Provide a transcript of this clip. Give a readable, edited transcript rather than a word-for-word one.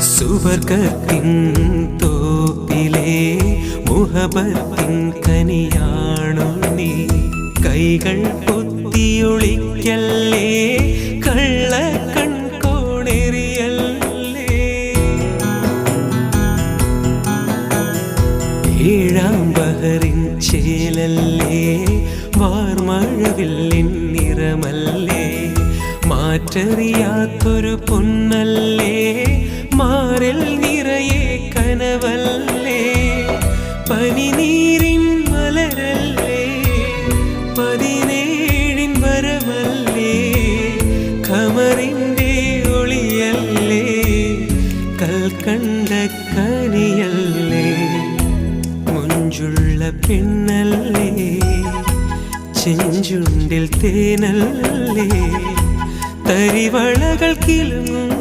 സുവർഗത്തിൻ തോപ്പിലെ മുഹബത്തിൻ കനിയാണു നീ. കൈകൾ പൊത്തിയൊളിക്കല്ലേ, കള്ള കൺകോണെറിയല്ലേ. ഏഴാം ബഹറിൻ ചേലല്ലേ, വാർമഴവില്ലിൻ നിറമല്ലേ. മാറ്ററിയാത്തൊരു പൊന്നല്ലേ, മാറിൽ നിറയെ കനവല്ലേ. പനിനീരിൻ മലരല്ലേ, 17 വരമല്ലേ. ഖമറിൻ്റെ ഒളിയല്ലേ, കൽക്കണ്ട കനിയല്ലേ. മുഞ്ചുള്ള പെണ്ണല്ലേ, ചെഞ്ചുണ്ടിൽ തേനല്ലേ. തരിവളകൾ കിലുങ്ങും